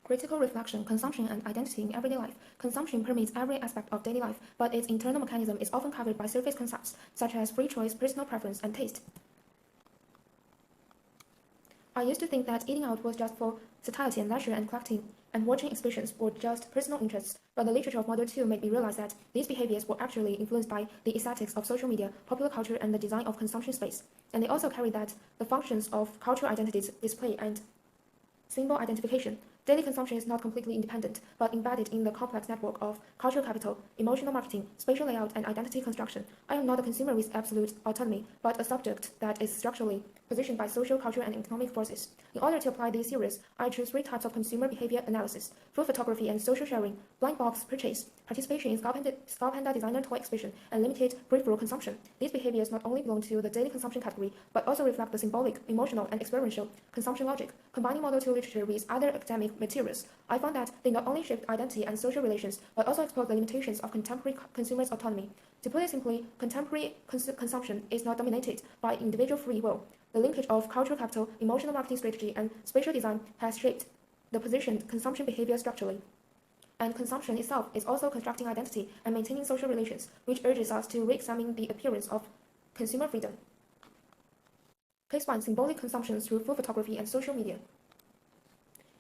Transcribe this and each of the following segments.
Critical reflection, consumption, and identity in everyday life. Consumption permeates every aspect of daily life, but its internal mechanism is often covered by surface concepts, such as free choice, personal preference, and taste. I used to think that eating out was just for satiety and leisure, and collecting and watching exhibitions were just personal interests, but the literature of Model 2 made me realize that these behaviors were actually influenced by the aesthetics of social media, popular culture, and the design of consumption space. And they also carry that the functions of cultural identities, display, and symbol identification. Daily consumption is not completely independent, but embedded in the complex network of cultural capital, emotional marketing, spatial layout, and identity construction. I am not a consumer with absolute autonomy, but a subject that is structurally positioned by social, cultural, and economic forces. In order to apply these theories, I choose 3 types of consumer behavior analysis: food photography and social sharing, blind box purchase, participation in Skull Panda designer toy exhibition, and limited peripheral consumption. These behaviors not only belong to the daily consumption category, but also reflect the symbolic, emotional, and experiential consumption logic. Combining Model 2 literature with other academic materials, I found that they not only shaped identity and social relations, but also explored the limitations of contemporary consumers' autonomy. To put it simply, contemporary consumption is not dominated by individual free will. The linkage of cultural capital, emotional marketing strategy, and spatial design has shaped the positioned consumption behavior structurally. And consumption itself is also constructing identity and maintaining social relations, which urges us to re-examine the appearance of consumer freedom. Case 1. Symbolic consumption through food photography and social media.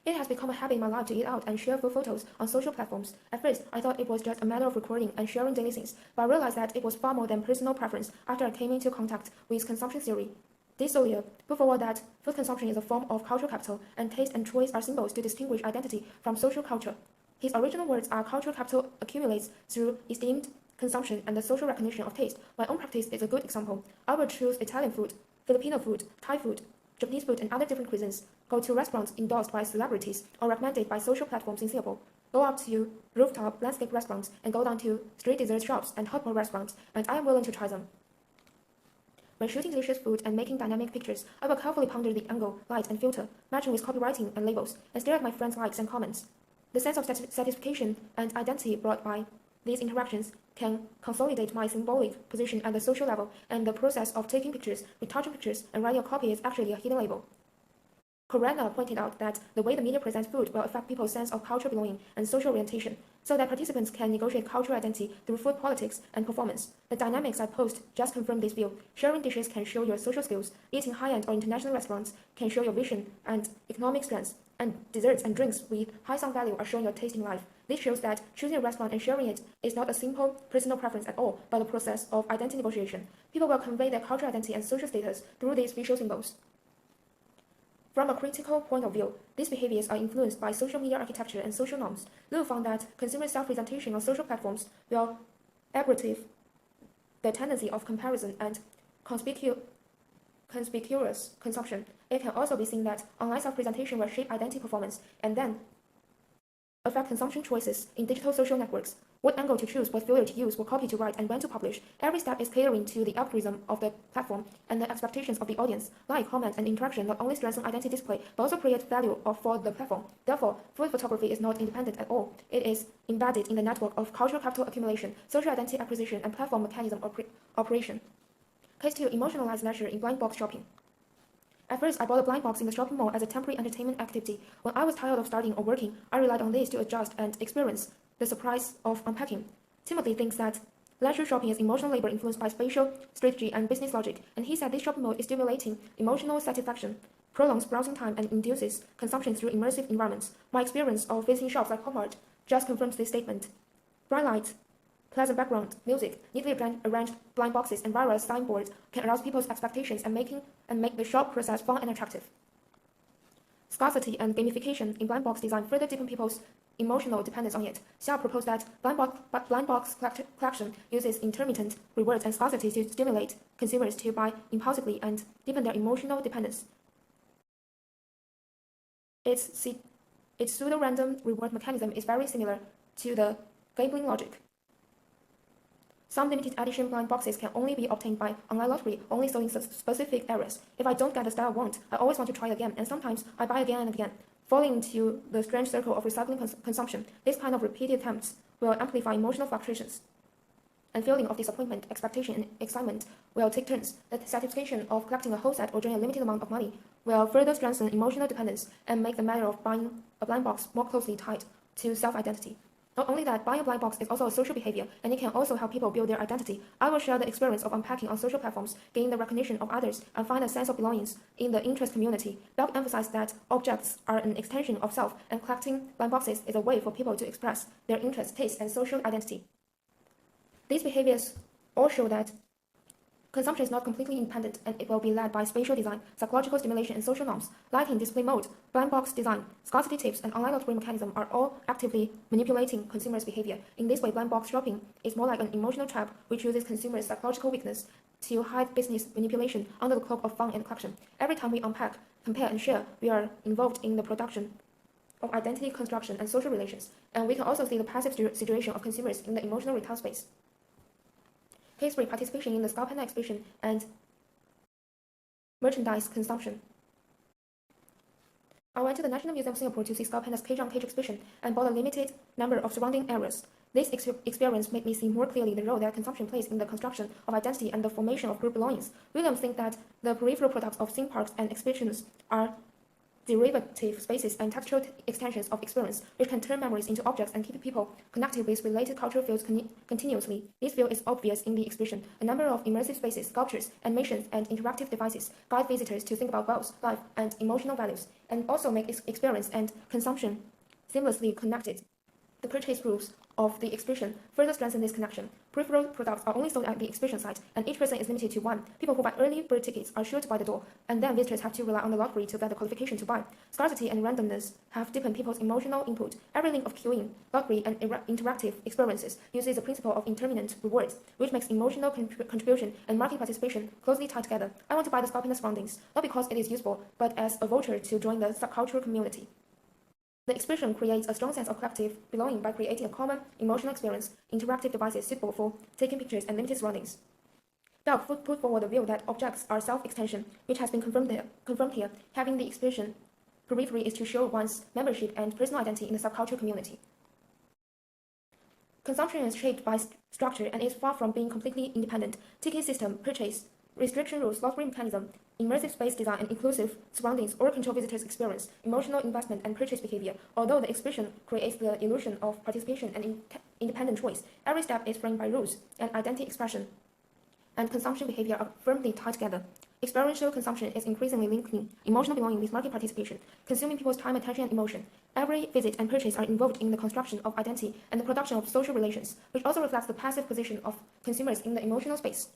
It has become a habit in my life to eat out and share food photos on social platforms. At first, I thought it was just a matter of recording and sharing daily things, but I realized that it was far more than personal preference after I came into contact with consumption theory. This earlier put forward that food consumption is a form of cultural capital, and taste and choice are symbols to distinguish identity from social culture. His original words are cultural capital accumulates through esteemed consumption and the social recognition of taste. My own practice is a good example. I will choose Italian food, Filipino food, Thai food, Japanese food, and other different cuisines, go to restaurants endorsed by celebrities or recommended by social platforms in Singapore, go up to rooftop landscape restaurants, and go down to street dessert shops and hotpot restaurants, and I am willing to try them. When shooting delicious food and making dynamic pictures, I will carefully ponder the angle, light, and filter, matching with copywriting and labels, and stare at my friends' likes and comments. The sense of satisfaction and identity brought by these interactions can consolidate my symbolic position at the social level, and the process of taking pictures, retouching pictures, and writing a copy is actually a hidden label. Corella pointed out that the way the media presents food will affect people's sense of cultural belonging and social orientation, so that participants can negotiate cultural identity through food politics and performance. The dynamics I posed just confirm this view. Sharing dishes can show your social skills, eating high-end or international restaurants can show your vision and economic strengths, and desserts and drinks with high sound value are showing your taste in life. This shows that choosing a restaurant and sharing it is not a simple personal preference at all, but a process of identity negotiation. People will convey their cultural identity and social status through these visual symbols. From a critical point of view, these behaviors are influenced by social media architecture and social norms. Liu found that consumer self-presentation on social platforms will aggravate the tendency of comparison and conspicuous consumption. It can also be seen that online self-presentation will shape identity performance and then affect consumption choices in digital social networks. What angle to choose, what filter to use, what copy to write, and when to publish. Every step is catering to the algorithm of the platform and the expectations of the audience. Like, comment, and interaction not only strengthen identity display, but also create value for the platform. Therefore, food photography is not independent at all. It is embedded in the network of cultural capital accumulation, social identity acquisition, and platform mechanism operation. Case 2. Emotionalized leisure in blind box shopping. At first, I bought a blind box in the shopping mall as a temporary entertainment activity. When I was tired of studying or working, I relied on this to adjust and experience the surprise of unpacking. Timothy thinks that leisure shopping is emotional labor influenced by spatial strategy and business logic, and he said this shopping mode is stimulating emotional satisfaction, prolongs browsing time, and induces consumption through immersive environments. My experience of visiting shops like Walmart just confirms this statement. Bright lights, pleasant background, music, neatly arranged blind boxes, and various signboards can arouse people's expectations and make the shop process fun and attractive. Scarcity and gamification in blind box design further deepen people's emotional dependence on it. Xia proposed that blind box collection uses intermittent rewards and scarcity to stimulate consumers to buy impulsively and deepen their emotional dependence. Its pseudo-random reward mechanism is very similar to the gambling logic. Some limited edition blind boxes can only be obtained by online lottery, only sold in specific areas. If I don't get the style I want, I always want to try again, and sometimes I buy again and again, falling into the strange circle of recycling consumption. This kind of repeated attempts will amplify emotional fluctuations, and feeling of disappointment, expectation, and excitement will take turns. The satisfaction of collecting a whole set or drawing a limited amount of money will further strengthen emotional dependence and make the matter of buying a blind box more closely tied to self-identity. Not only that, buying a blind box is also a social behavior, and it can also help people build their identity. I will share the experience of unpacking on social platforms, gain the recognition of others, and find a sense of belonging in the interest community. Bell emphasized that objects are an extension of self, and collecting blind boxes is a way for people to express their interests, tastes, and social identity. These behaviors all show that consumption is not completely independent, and it will be led by spatial design, psychological stimulation, and social norms. Lighting, display mode, blind box design, scarcity tips, and online lottery mechanism are all actively manipulating consumers' behavior. In this way, blind box shopping is more like an emotional trap which uses consumers' psychological weakness to hide business manipulation under the cloak of fun and collection. Every time we unpack, compare, and share, we are involved in the production of identity construction and social relations, and we can also see the passive situation of consumers in the emotional retail space. Case 3. Participation in the Scout Panda exhibition and merchandise consumption. I went to the National Museum of Singapore to see Scout Panda's cage-on-cage exhibition and bought a limited number of surrounding areas. This experience made me see more clearly the role that consumption plays in the construction of identity and the formation of group belongings. Williams thinks that the peripheral products of theme parks and exhibitions are derivative spaces and textual extensions of experience, which can turn memories into objects and keep people connected with related cultural fields continuously. This field is obvious in the exhibition. A number of immersive spaces, sculptures, animations, and interactive devices guide visitors to think about wealth, life, and emotional values, and also make experience and consumption seamlessly connected. The purchase rules of the exhibition further strengthen this connection. Peripheral products are only sold at the exhibition site, and each person is limited to one. People who buy early bird tickets are sure to buy the door, and then visitors have to rely on the lottery to get the qualification to buy. Scarcity and randomness have deepened people's emotional input. Every link of queuing, lottery, and interactive experiences uses the principle of intermittent rewards, which makes emotional contribution and market participation closely tied together. I want to buy the Scout Panda surroundings, not because it is useful, but as a voucher to join the subcultural community. The exhibition creates a strong sense of collective belonging by creating a common emotional experience, interactive devices suitable for taking pictures and limited surroundings. Bell put forward the view that objects are self-extension, which has been confirmed here. Having the exhibition periphery is to show one's membership and personal identity in the subcultural community. Consumption is shaped by structure and is far from being completely independent. Ticket system, purchase, restriction rules, lottery mechanism, immersive space design, and inclusive surroundings all control visitors' experience, emotional investment, and purchase behavior. Although the exhibition creates the illusion of participation and independent choice, every step is framed by rules, and identity expression and consumption behavior are firmly tied together. Experiential consumption is increasingly linking emotional belonging with market participation, consuming people's time, attention, and emotion. Every visit and purchase are involved in the construction of identity and the production of social relations, which also reflects the passive position of consumers in the emotional space.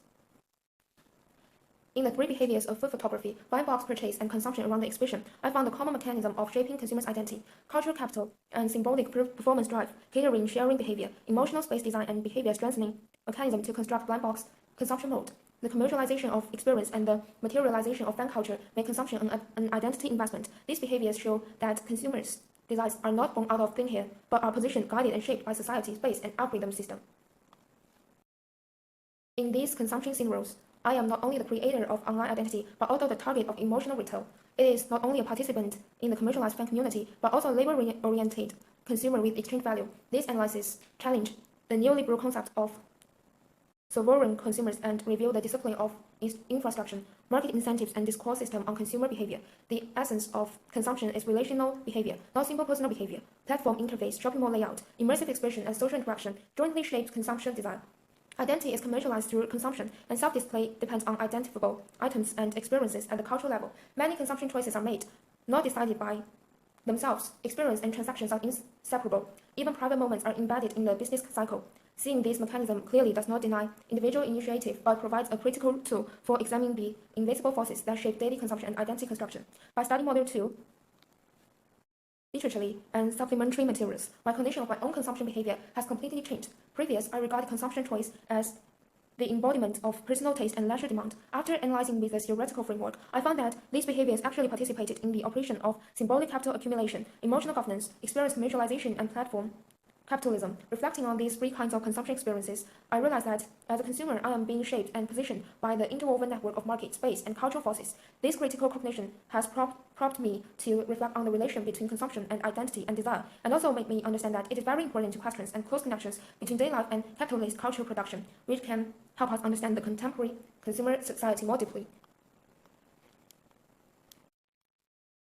In the three behaviors of food photography, blind box purchase, and consumption around the exhibition, I found the common mechanism of shaping consumers' identity, cultural capital, and symbolic performance drive, catering sharing behavior, emotional space design, and behavior strengthening mechanism to construct blind box consumption mode. The commercialization of experience and the materialization of fan culture make consumption an identity investment. These behaviors show that consumers' desires are not born out of thin air, but are positioned, guided, and shaped by society, space, and algorithm system. In these consumption scenarios, I am not only the creator of online identity, but also the target of emotional retail. It is not only a participant in the commercialized fan community, but also a labor-oriented consumer with exchange value. This analysis challenge the neoliberal concept of sovereign consumers and reveal the discipline of infrastructure, market incentives, and discourse system on consumer behavior. The essence of consumption is relational behavior, not simple personal behavior. Platform interface, shopping mall layout, immersive expression, and social interaction jointly shapes consumption design. Identity is commercialized through consumption, and self-display depends on identifiable items and experiences at the cultural level. Many consumption choices are made, not decided by themselves. Experience and transactions are inseparable. Even private moments are embedded in the business cycle. Seeing this mechanism clearly does not deny individual initiative, but provides a critical tool for examining the invisible forces that shape daily consumption and identity construction. By studying Module 2, literaturely and supplementary materials, my cognition of my own consumption behavior has completely changed. Previous, I regarded consumption choice as the embodiment of personal taste and leisure demand. After analyzing with a theoretical framework, I found that these behaviors actually participated in the operation of symbolic capital accumulation, emotional governance, experience commercialization, and platform capitalism. Reflecting on these three kinds of consumption experiences, I realized that as a consumer, I am being shaped and positioned by the interwoven network of market, space, and cultural forces. This critical cognition has prompted me to reflect on the relation between consumption and identity and desire, and also made me understand that it is very important to questions and close connections between daily life and capitalist cultural production, which can help us understand the contemporary consumer society more deeply.